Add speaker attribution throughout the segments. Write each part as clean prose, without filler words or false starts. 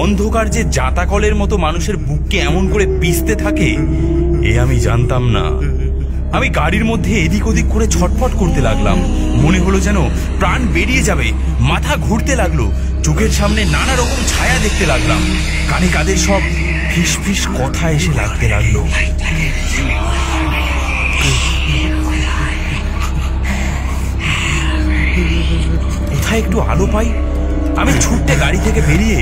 Speaker 1: অন্ধকার যে জাতাকলের মতো মানুষের বুককে এমন করে পিষতে থাকে এ আমি জানতাম না। আমি গাড়ির মধ্যে এদিক ওদিক করে ছটফট করতে লাগলাম। মনে হলো যেন প্রাণ বেরিয়ে যাবে। মাথা ঘুরতে লাগলো। চোখের সামনে নানা রকম ছায়া দেখতে লাগলাম। কানে কাদের সব ফিস ফিস কথা এসে লাগতে লাগলো। কোথায় একটু আলো পাই। আমি ছুটতে গাড়ি থেকে বেরিয়ে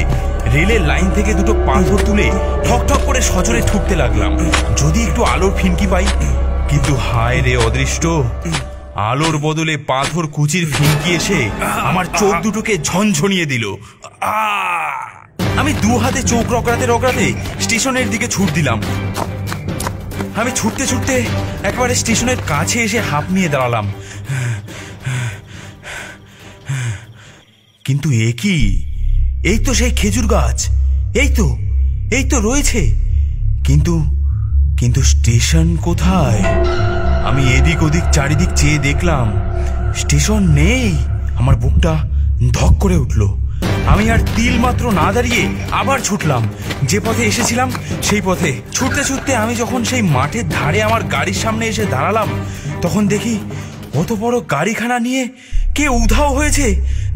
Speaker 1: রেলের লাইন থেকে দুটো পাথর তুলে ঠক ঠক করে সজোরে ছুটতে লাগলাম, যদি একটু আলোর ফিনকি পাই। কিন্তু হায় রে অদৃষ্ট, আলোর বদলে পাথর কুচির ফিনকি এসে আমার চোখ দুটোকে ঝনঝনিয়ে দিল। আমি দু হাতে চোখ রগড়াতে রগড়াতে স্টেশনের দিকে ছুট দিলাম। আমি ছুটতে ছুটতে একবারে স্টেশনের কাছে এসে হাঁপ নিয়ে দাঁড়ালাম। কিন্তু এ কি? এই তো সেই খেজুর গাছ, এই তো রয়েছে। কিন্তু কিন্তু স্টেশন কোথায়? আমি এদিক ওদিক চারিদিক চেয়ে দেখলাম, স্টেশন নেই। আমার বুকটা ধক করে উঠল। আমি আর তিল মাত্র না দাঁড়িয়ে আবার ছুটলাম। যে পথে এসেছিলাম সেই পথে ছুটতে ছুটতে আমি যখন সেই মাঠের ধারে আমার গাড়ির সামনে এসে দাঁড়ালাম, তখন দেখি অত বড় গাড়িখানা নিয়ে কে উধাও হয়েছে।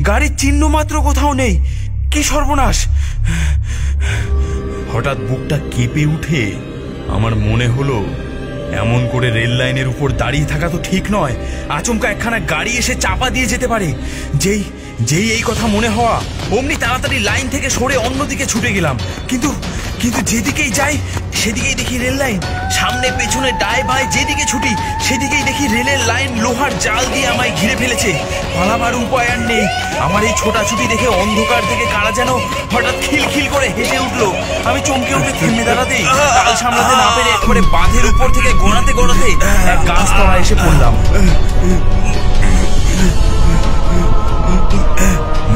Speaker 1: গাড়ির চিহ্ন মাত্র কোথাও নেই। কি সর্বনাশ! হঠাৎ বুকটা কেঁপে উঠে আমার মনে হলো, এমন করে রেল লাইনের উপর দাঁড়িয়ে থাকা তো ঠিক নয়। আচমকা একখানা গাড়ি এসে চাপা দিয়ে যেতে পারে। যেই এই কথা মনে হওয়া, অমনি তাড়াতাড়ি লাইন থেকে সরে অন্যদিকে ছুটে গেলাম। কিন্তু কিন্তু যেদিকেই যাই সেদিকেই দেখি রেল লাইন। সামনে পেছনে ডায় বায় যেদিকে ছুটি সেদিকেই দেখি রেলের লাইন লোহার জাল দিয়ে আমায় ঘিরে ফেলেছে। পালাবার উপায় আর নেই। আমার এই ছোটাছুটি দেখে অন্ধকার থেকে কারা যেন হঠাৎ খিলখিল করে হেসে উঠলো। আমি চমকে উঠে থেমে দাঁড়াতেই তাল সামলাতে না পেরে একবারে বাঁধের উপর থেকে গোড়াতে গোড়াতে এক গাছতলায় এসে পড়লাম।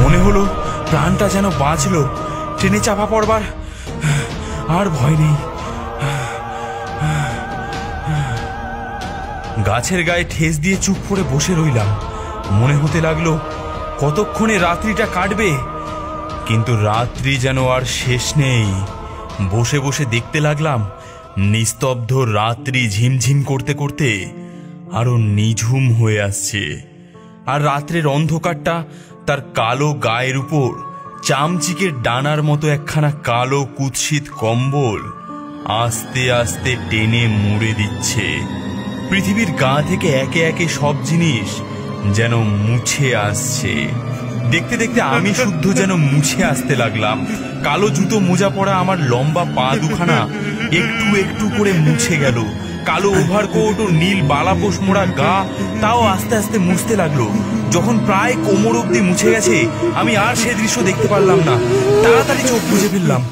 Speaker 1: মনে হলো প্রাণটা যেন বাঁচলো। ট্রেনে চাপা পড়বার আর ভয় নেই। গাছের গায়ে ঠেস দিয়ে চুপ করে বসে রইলাম। মনে হতে লাগলো কতক্ষণে রাত্রিটা কাটবে, কিন্তু রাত্রি যেন আর শেষ নেই। বসে বসে দেখতে লাগলাম নিস্তব্ধ রাত্রি ঝিমঝিম করতে করতে আরো নিঝুম হয়ে আসছে। আর রাত্রের অন্ধকারটা তার কালো গায়ের উপর চামচিকের ডানার মতো একখানা কালো কুৎসিত কম্বল আস্তে আস্তে টেনে মুড়ে দিচ্ছে। পৃথিবীর গা থেকে একে একে সব জিনিস যেন মুছে আসছে। দেখতে দেখতে আমি শুদ্ধ যেন মুছে আসতে লাগলাম। কালো জুতো মোজা পরা আমার লম্বা পা দুখানা একটু একটু করে মুছে গেল। কালো ওভারকোট ও নীল বালাপোষ মোড়া গা তাও আস্তে আস্তে মুছতে লাগলো। যখন প্রায় কোমর অব্দি মুছে গেছে, আমি আর সে দৃশ্য দেখতে পারলাম না। তাড়াতাড়ি চোখ বুজে ফেললাম।